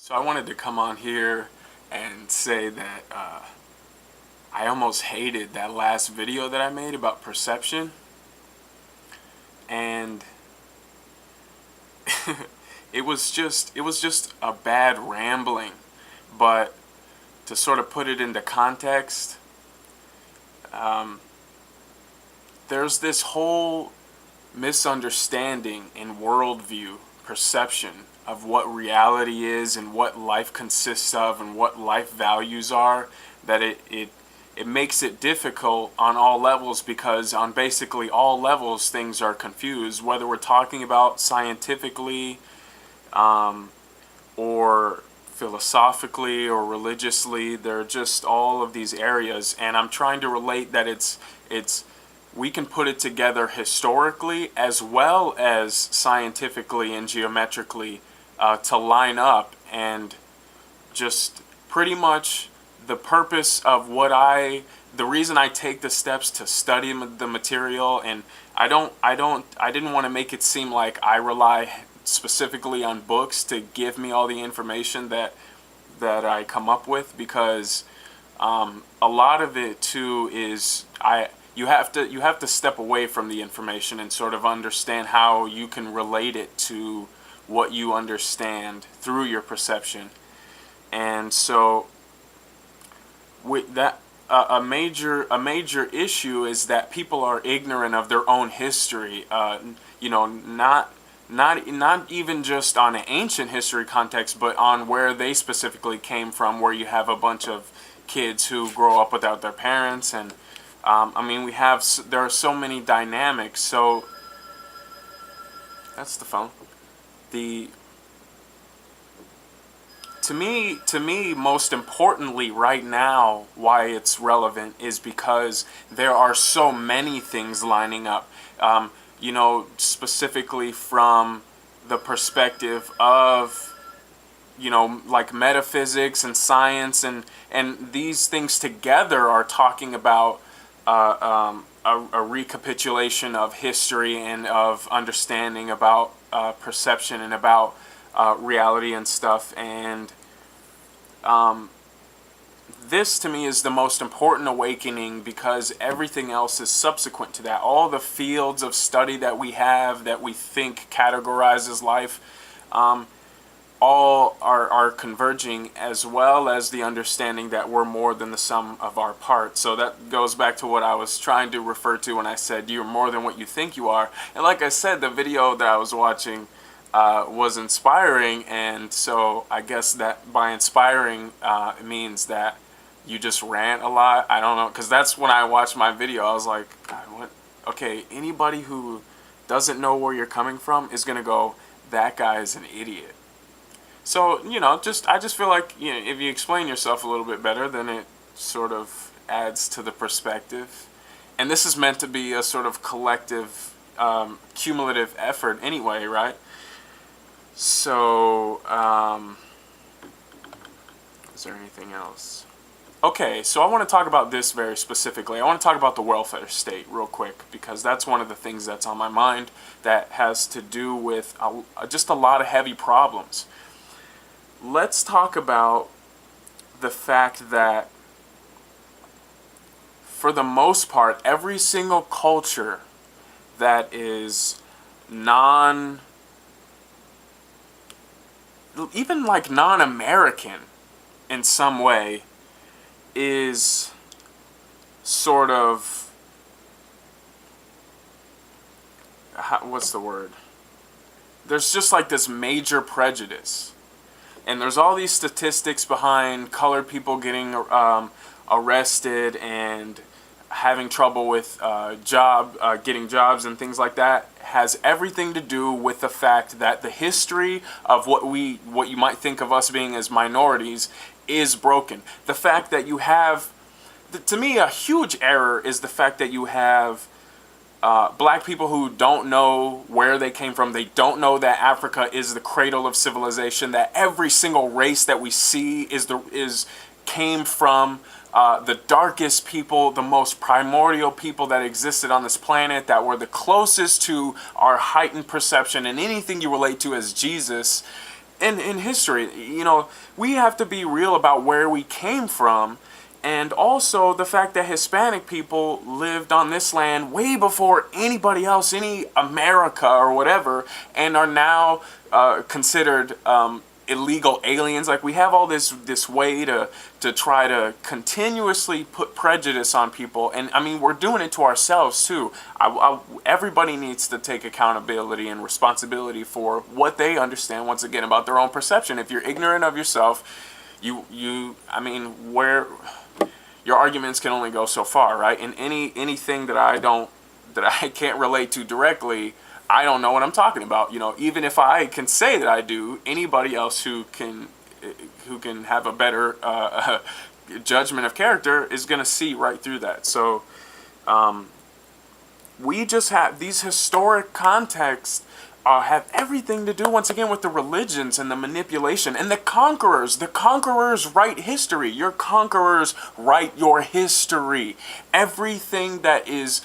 So I wanted to come on here and say that I almost hated that last video that I made about perception, and it was just a bad rambling. But to sort of put it into context, um, there's this whole misunderstanding in worldview, perception of what reality is and what life consists of and what life values are, that it makes it difficult on all levels, because on basically all levels things are confused, whether we're talking about scientifically, um, or philosophically or religiously. They're just all of these areas, and I'm trying to relate that it's we can put it together historically as well as scientifically and geometrically, to line up. And just pretty much the purpose of the reason I take the steps to study the material. And I didn't want to make it seem like I rely specifically on books to give me all the information that I come up with, because a lot of it too is you have to step away from the information and sort of understand how you can relate it to what you understand through your perception. And so with that, a major issue is that people are ignorant of their own history. Not even just on an ancient history context, but on where they specifically came from, where you have a bunch of kids who grow up without their parents. And there are so many dynamics. So that's the phone. The to me, most importantly right now, why it's relevant is because there are so many things lining up. Specifically from the perspective of, like metaphysics and science, and these things together are talking about a recapitulation of history and of understanding about perception and about reality and stuff. And this to me is the most important awakening, because everything else is subsequent to that. All the fields of study that we have, that we think categorizes life, all are converging, as well as the understanding that we're more than the sum of our parts. So that goes back to what I was trying to refer to when I said you're more than what you think you are. And like I said, the video that I was watching was inspiring, and so I guess that by inspiring, it means that you just rant a lot. I don't know, because that's when I watched my video. I was like, God, what? Okay, anybody who doesn't know where you're coming from is gonna go, that guy is an idiot. So I just feel like, if you explain yourself a little bit better, then it sort of adds to the perspective. And this is meant to be a sort of collective, cumulative effort anyway, right? So, is there anything else? Okay, so I want to talk about this very specifically. I want to talk about the welfare state real quick, because that's one of the things that's on my mind that has to do with just a lot of heavy problems. Let's talk about the fact that, for the most part, every single culture that is even like non-American in some way, is sort of, what's the word? There's just like this major prejudice. And there's all these statistics behind colored people getting arrested and having trouble with getting jobs and things like that. Has everything to do with the fact that the history of what you might think of us being as minorities is broken. The fact that you have, to me, a huge error is the fact that you have black people who don't know where they came from. They don't know that Africa is the cradle of civilization, that every single race that we see came from the darkest people, the most primordial people that existed on this planet, that were the closest to our heightened perception. And anything you relate to as Jesus in history, we have to be real about where we came from, and also the fact that Hispanic people lived on this land way before anybody else, any America or whatever, and are now considered illegal aliens. Like, we have all this way to try continuously put prejudice on people, and I mean, we're doing it to ourselves too. Everybody needs to take accountability and responsibility for what they understand, once again, about their own perception. If you're ignorant of yourself, where your arguments can only go so far, right? And anything that I can't relate to directly, I don't know what I'm talking about. Even if I can say that I do, anybody else who can have a better judgment of character is going to see right through that. So we just have these historic contexts have everything to do, once again, with the religions and the manipulation and the conquerors. The conquerors write history. Your conquerors write your history. Everything that is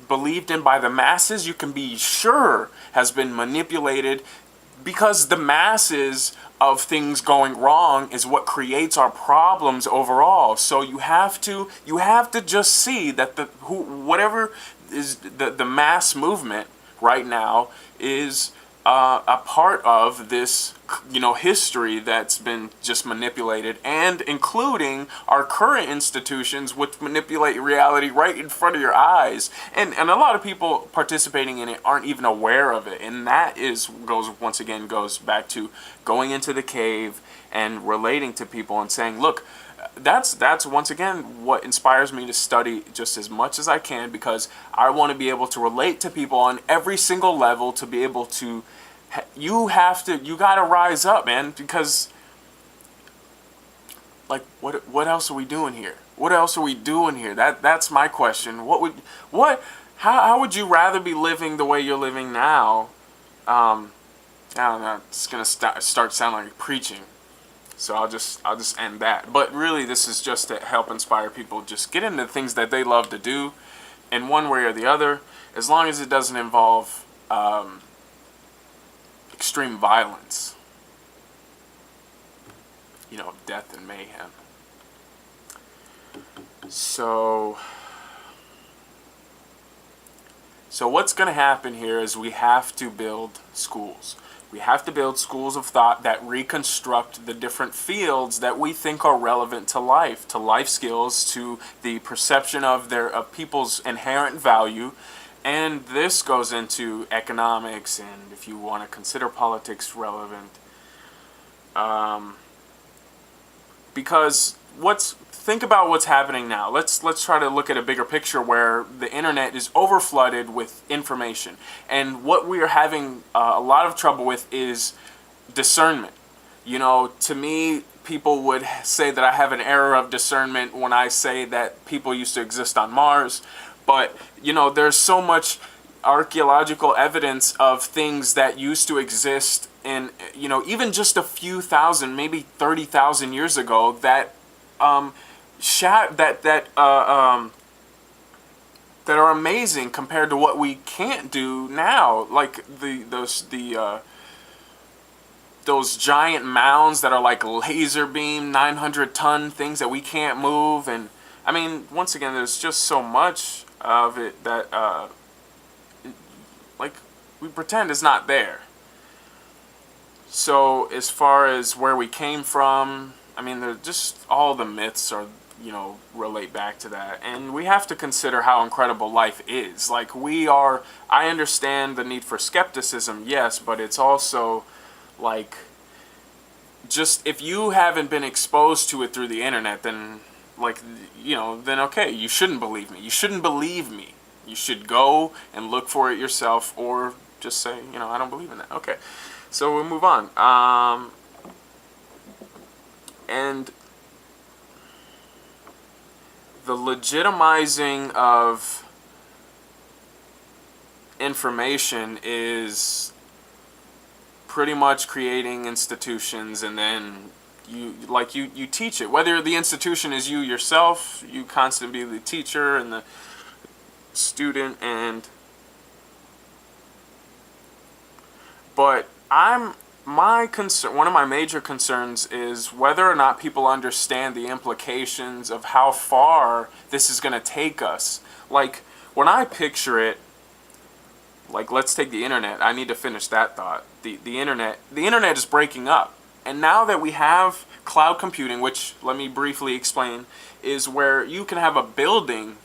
believed in by the masses, you can be sure, has been manipulated, because the masses of things going wrong is what creates our problems overall. So you have to just see that whatever is the mass movement right now is a part of this, history that's been just manipulated, and including our current institutions, which manipulate reality right in front of your eyes. And a lot of people participating in it aren't even aware of it. And that goes back to going into the cave and relating to people and saying, look, that's once again what inspires me to study just as much as I can, because I want to be able to relate to people on every single level, to be able to, you gotta rise up, man, because, like, what else are we doing here? What else are we doing here? That's my question. How would you rather be living the way you're living now? I don't know, it's gonna start sounding like preaching. So I'll just end that. But really, this is just to help inspire people. Just get into things that they love to do, in one way or the other, as long as it doesn't involve extreme violence. Death and mayhem. So what's going to happen here is we have to build schools. We have to build schools of thought that reconstruct the different fields that we think are relevant to life skills, to the perception of people's inherent value. And this goes into economics, and if you want to consider politics relevant. Because think about what's happening now. Let's try to look at a bigger picture where the internet is overflooded with information, and what we are having a lot of trouble with is discernment. To me, people would say that I have an error of discernment when I say that people used to exist on Mars, but there's so much archaeological evidence of things that used to exist in even just a few thousand, maybe 30,000 years ago, that that are amazing compared to what we can't do now, like those giant mounds that are like laser beam 900-ton things that we can't move. And I mean, once again, there's just so much of it that we pretend is not there. So as far as where we came from, I mean, they're just all the myths are, relate back to that. And we have to consider how incredible life is. I understand the need for skepticism, yes, but it's also just, if you haven't been exposed to it through the internet, then then okay, you shouldn't believe me. You shouldn't believe me. You should go and look for it yourself, or just say, I don't believe in that. Okay, so we'll move on. And the legitimizing of information is pretty much creating institutions, and then you teach it. Whether the institution is you yourself, you constantly be the teacher and the student, but my concern, one of my major concerns, is whether or not people understand the implications of how far this is going to take us. Like, when I picture it, like, let's take the internet. I need to finish that thought. The internet is breaking up. And now that we have cloud computing, which, let me briefly explain, is where you can have a building,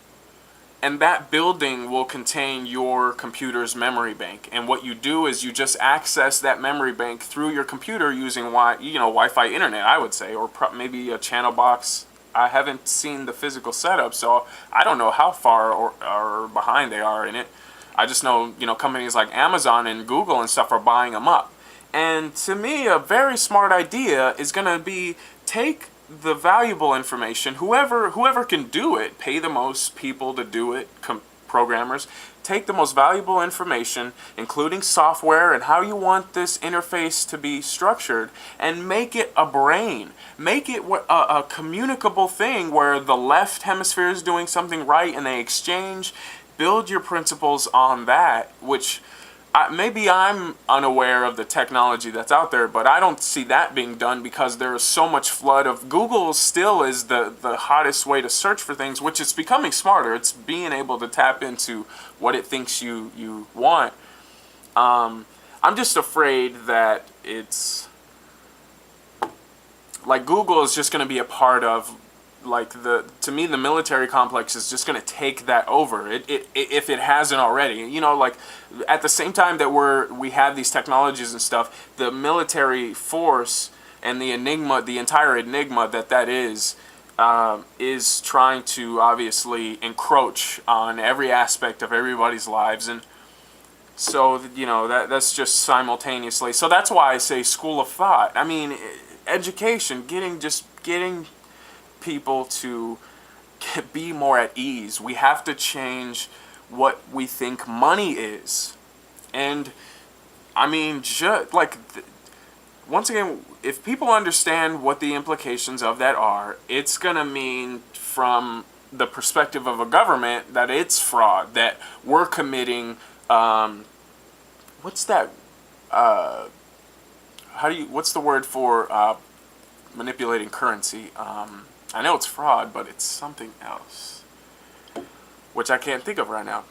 and that building will contain your computer's memory bank. And what you do is you just access that memory bank through your computer using Wi-Fi internet, I would say, or maybe a channel box. I haven't seen the physical setup, so I don't know how far or behind they are in it. I just know, companies like Amazon and Google and stuff are buying them up. And to me, a very smart idea is going to be take the valuable information, whoever can do it, pay the most people to do it, programmers, take the most valuable information, including software and how you want this interface to be structured, and make it a brain. Make it a communicable thing where the left hemisphere is doing something right and they exchange. Build your principles on that, which maybe I'm unaware of the technology that's out there, but I don't see that being done because there is so much flood of Google still is the hottest way to search for things, which is becoming smarter. It's being able to tap into what it thinks you want. I'm just afraid that it's like Google is just going to be a part of, like, to me the military complex is just going to take that over. If it hasn't already, like, at the same time that we have these technologies and stuff, the military force and the entire enigma that is trying to obviously encroach on every aspect of everybody's lives. And so that's just simultaneously. So that's why I say school of thought. I mean, education, getting people to be more at ease. We have to change what we think money is. And I mean, once again, if people understand what the implications of that are, it's going to mean, from the perspective of a government, that it's fraud, that we're committing, what's that, what's the word for manipulating currency? I know it's fraud, but it's something else, which I can't think of right now.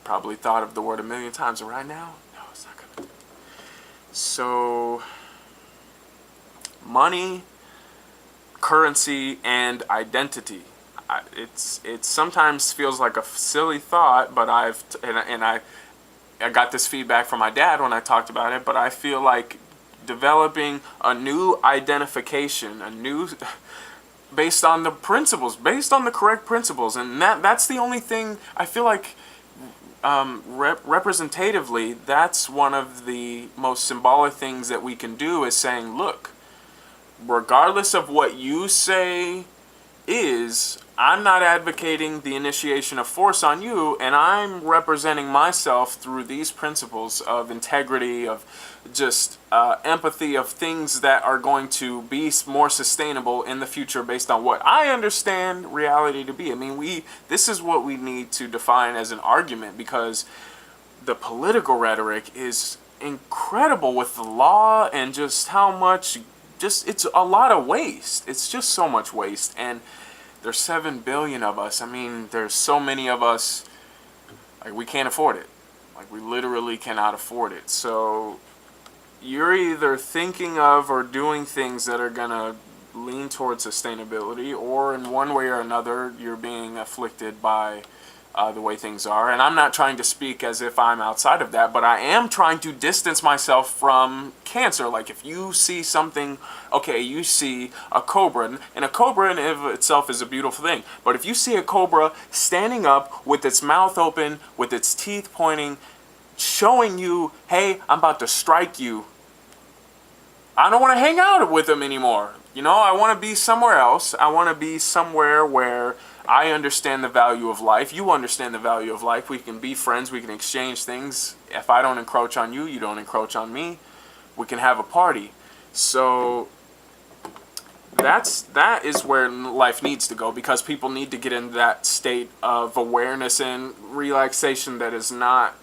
Probably thought of the word a million times, but right now, no, it's not coming. So, money, currency, and identity. It sometimes feels like a silly thought, but I got this feedback from my dad when I talked about it, but I feel like developing a new identification, based on the principles, based on the correct principles. And that's the only thing I feel like, representatively, that's one of the most symbolic things that we can do, is saying, look, regardless of what you say is, I'm not advocating the initiation of force on you, and I'm representing myself through these principles of integrity, of just empathy, of things that are going to be more sustainable in the future based on what I understand reality to be. I mean, this is what we need to define as an argument, because the political rhetoric is incredible with the law, and just how much, it's a lot of waste. It's just so much waste. And there's 7 billion of us. I mean, there's so many of us, like, we can't afford it. Like, we literally cannot afford it. So you're either thinking of or doing things that are going to lean towards sustainability, or in one way or another, you're being afflicted by the way things are. And I'm not trying to speak as if I'm outside of that, but I am trying to distance myself from cancer. Like, if you see something, okay, you see a cobra, and a cobra in of itself is a beautiful thing, but if you see a cobra standing up with its mouth open, with its teeth pointing, showing you, hey, I'm about to strike you, I don't want to hang out with them anymore. I want to be somewhere else. I want to be somewhere where I understand the value of life. You understand the value of life. We can be friends. We can exchange things. If I don't encroach on you, you don't encroach on me. We can have a party. So that is where life needs to go, because people need to get in that state of awareness and relaxation that is not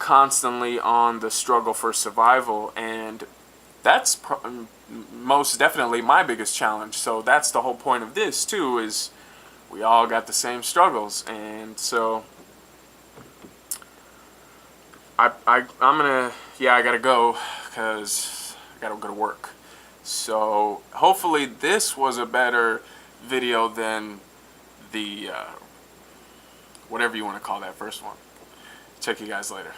constantly on the struggle for survival, and that's most definitely my biggest challenge. So that's the whole point of this too, is we all got the same struggles. And so I'm gonna, yeah, I gotta go because I gotta go to work. So hopefully this was a better video than the whatever you want to call that first one. Check you guys later.